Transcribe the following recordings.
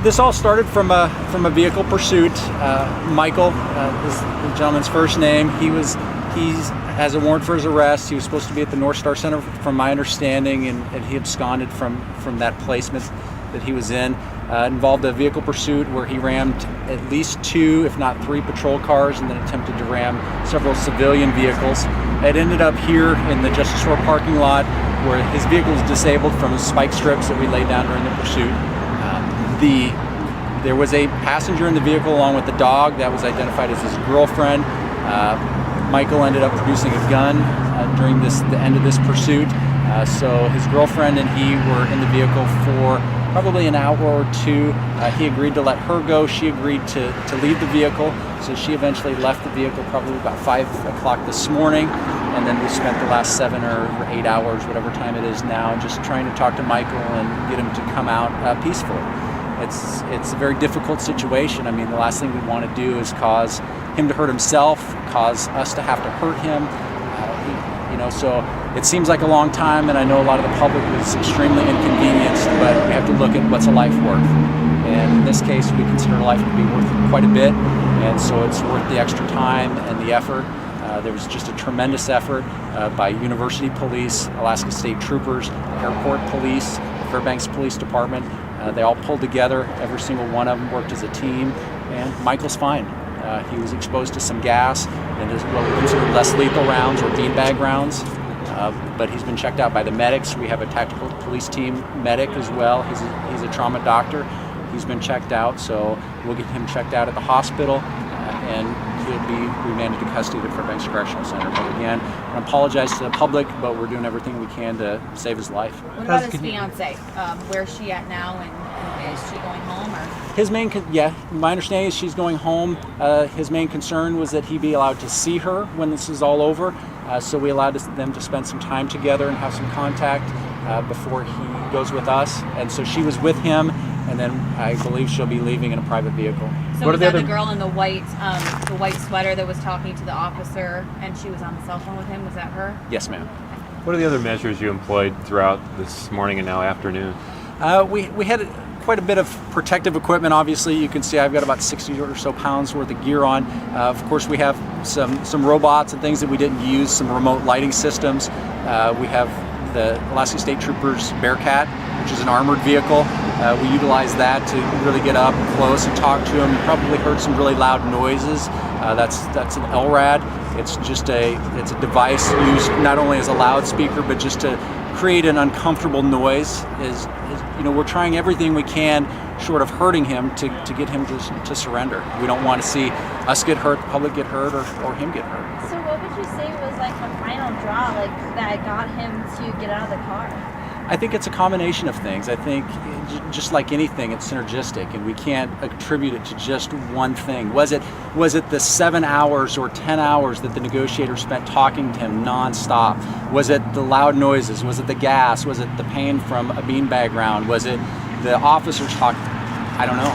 This all started from a vehicle pursuit. Michael is the gentleman's first name. He has a warrant for his arrest. He was supposed to be at the North Star Center, from my understanding, and he absconded from that placement that he was in. Involved a vehicle pursuit where he rammed at least 2, if not 3 patrol cars, and then attempted to ram several civilian vehicles. It ended up here in the Justice Store parking lot, where his vehicle was disabled from spike strips that we laid down during the pursuit. There was a passenger in the vehicle along with the dog that was identified as his girlfriend. Michael ended up producing a gun during the end of this pursuit. So his girlfriend and he were in the vehicle for probably an hour or 2. He agreed to let her go. She agreed to leave the vehicle. So she eventually left the vehicle probably about 5 o'clock this morning. And then we spent the last 7 or 8 hours, whatever time it is now, just trying to talk to Michael and get him to come out peacefully. It's a very difficult situation. I mean, the last thing we want to do is cause him to hurt himself, cause us to have to hurt him. So it seems like a long time, and I know a lot of the public was extremely inconvenienced, but we have to look at what's a life worth. And in this case, we consider life to be worth quite a bit, and so it's worth the extra time and the effort. There was just a tremendous effort by University Police, Alaska State Troopers, Airport Police, Fairbanks Police Department. They all pulled together. Every single one of them worked as a team, and Michael's fine. He was exposed to some gas and is what we consider less lethal rounds or beanbag rounds, but he's been checked out by the medics. We have a tactical police team medic as well. He's a trauma doctor. He's been checked out, so we'll get him checked out at the hospital, and he'll be remanded to custody at the Fairbanks Correctional Center. But again, I apologize to the public, but we're doing everything we can to save his life. What about his fiance? Where's she at now, and is she going home? Or? My understanding is she's going home. His main concern was that he be allowed to see her when this is all over. So we allowed them to spend some time together and have some contact before he goes with us. And so she was with him, and then I believe she'll be leaving in a private vehicle. So was that the girl in the white sweater that was talking to the officer, and she was on the cell phone with him? Was that her? Yes, ma'am. What are the other measures you employed throughout this morning and now afternoon? We had quite a bit of protective equipment. Obviously, you can see I've got about 60 or so pounds worth of gear on. Of course, we have some robots and things that we didn't use, some remote lighting systems. We have the Alaska State Troopers Bearcat, which is an armored vehicle. We utilize that to really get up close and talk to them. You probably heard some really loud noises. That's an LRAD. It's a device used not only as a loudspeaker, but just to create an uncomfortable noise. We're trying everything we can, short of hurting him, to get him to surrender. We don't want to see us get hurt, the public get hurt, or him get hurt. So what would you say was like the final draw, that got him to get out of the car? I think it's a combination of things. I think just like anything, it's synergistic, and we can't attribute it to just one thing. Was it the 7 hours or 10 hours that the negotiator spent talking to him nonstop? Was it the loud noises? Was it the gas? Was it the pain from a beanbag round? Was it the officers talking? I don't know,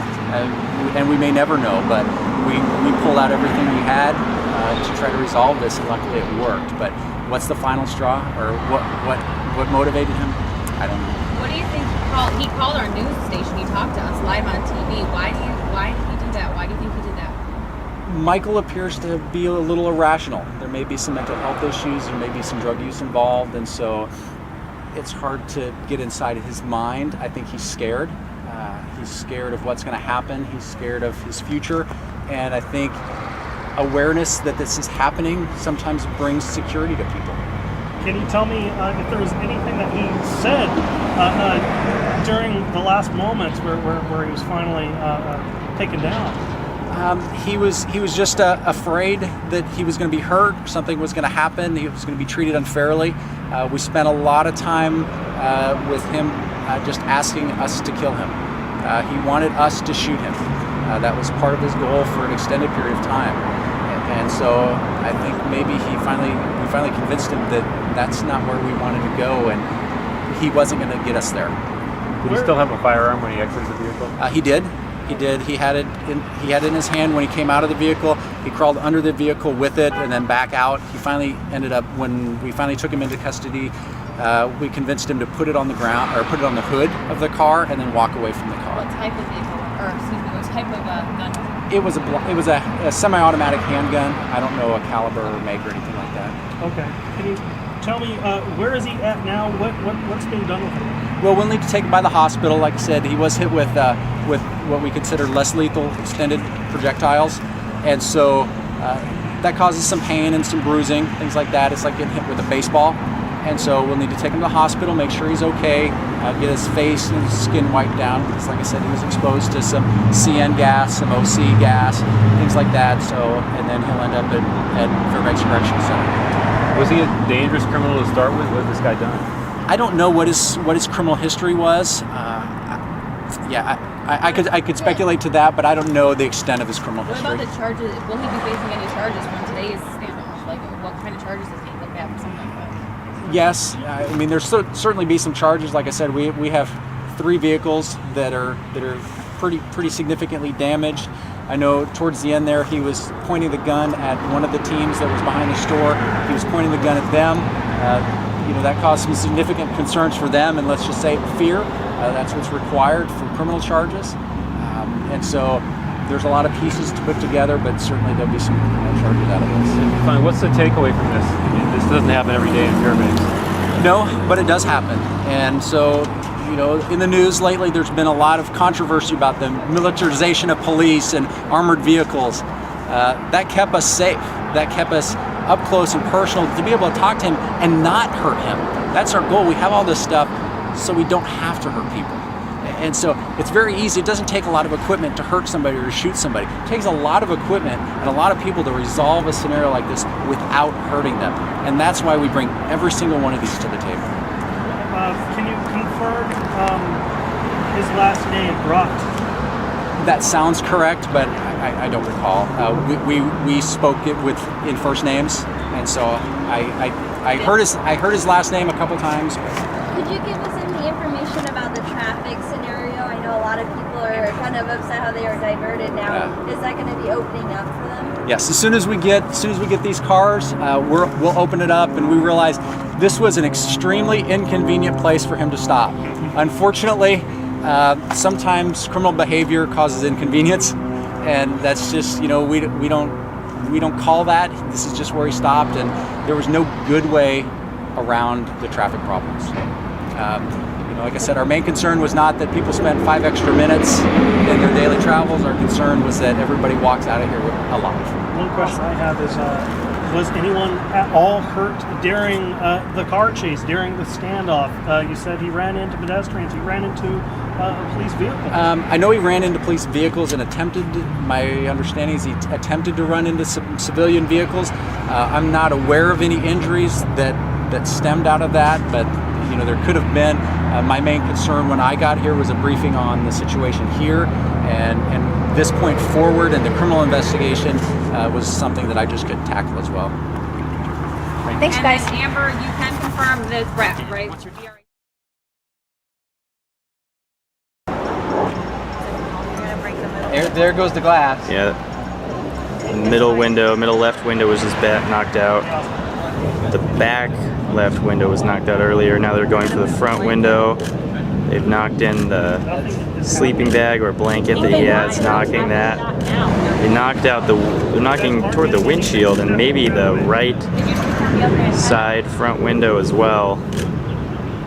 and we may never know. But we pulled out everything we had to try to resolve this, and luckily it worked. But what's the final straw, or what motivated him? I don't know. What do you think he called our news station? He talked to us live on TV. Why did he do that? Why do you think he did that? Michael appears to be a little irrational. There may be some mental health issues. There may be some drug use involved, and so it's hard to get inside of his mind. I think he's scared. He's scared of what's going to happen. He's scared of his future, and I think awareness that this is happening sometimes brings security to people. Can you tell me if there was anything that he said during the last moments where he was finally taken down? He was just afraid that he was going to be hurt, something was going to happen, he was going to be treated unfairly. We spent a lot of time with him just asking us to kill him. He wanted us to shoot him. That was part of his goal for an extended period of time. And so I think maybe we finally convinced him that that's not where we wanted to go, and he wasn't going to get us there. Did he still have a firearm when he exited the vehicle? He did. He had it in his hand when he came out of the vehicle. He crawled under the vehicle with it and then back out. He finally ended up, when we finally took him into custody, We convinced him to put it on the ground or put it on the hood of the car and then walk away from the car. What type of vehicle, or excuse me, what type of gun? It was a semi-automatic handgun. I don't know a caliber or make or anything like that. Okay. Can you tell me where is he at now? What's being done with him? Well, we'll need to take him by the hospital. Like I said, he was hit with what we consider less lethal extended projectiles, and so that causes some pain and some bruising, things like that. It's like getting hit with a baseball, and so we'll need to take him to the hospital, make sure he's okay, get his face and his skin wiped down. Because, like I said, he was exposed to some CN gas, some OC gas, things like that. So, and then he'll end up at Fairbanks Correctional Center. Was he a dangerous criminal to start with? What has this guy done? I don't know what his criminal history was. I could speculate to that, but I don't know the extent of his criminal What history. about the charges? Will he be facing any charges from today's standoff? Like, what kind of charges is he looked at for something like that? Yes, I mean there's certainly be some charges. Like I said, we have 3 vehicles that are pretty significantly damaged. I know towards the end there he was pointing the gun at one of the teams that was behind the store. He was pointing the gun at them. That caused some significant concerns for them, and let's just say fear. That's what's required for criminal charges. And so there's a lot of pieces to put together, but certainly there'll be some charges out of this. Fine. What's the takeaway from this? I mean, this doesn't happen every day in Fairbanks. No, but it does happen. And so, in the news lately, there's been a lot of controversy about the militarization of police and armored vehicles. That kept us safe. That kept us up close and personal to be able to talk to him and not hurt him. That's our goal. We have all this stuff so we don't have to hurt people. And so it's very easy. It doesn't take a lot of equipment to hurt somebody or to shoot somebody. It takes a lot of equipment and a lot of people to resolve a scenario like this without hurting them. And that's why we bring every single one of these to the table. Can you confirm his last name, Bracht? That sounds correct, but I don't recall. We spoke it in first names, and so I heard his last name a couple times. Could you give us any information about the traffic scenario? I know a lot of people are kind of upset how they are diverted now. Yeah. Is that going to be opening up for them? Yes, as soon as we get these cars, we'll open it up, and we realize this was an extremely inconvenient place for him to stop. Unfortunately, sometimes criminal behavior causes inconvenience, and that's just we don't call that. This is just where he stopped, and there was no good way around the traffic problems. Like I said, our main concern was not that people spent 5 extra minutes in their daily travels. Our concern was that everybody walks out of here alive. One question I have is, was anyone at all hurt during the car chase, during the standoff? You said he ran into pedestrians, he ran into a police vehicle. I know he ran into police vehicles and my understanding is he attempted to run into some civilian vehicles. I'm not aware of any injuries that stemmed out of that, but there could have been. My main concern when I got here was a briefing on the situation here, and this point forward and the criminal investigation was something that I just couldn't tackle as well. Thanks, guys. And Amber, you can confirm the threat, right? What's your DRA? There goes the glass. Yeah. Middle left window was just knocked out. The back left window was knocked out earlier. Now they're going for the front window. They've knocked in the sleeping bag or blanket that he has, knocking that. They're knocking toward the windshield and maybe the right side front window as well.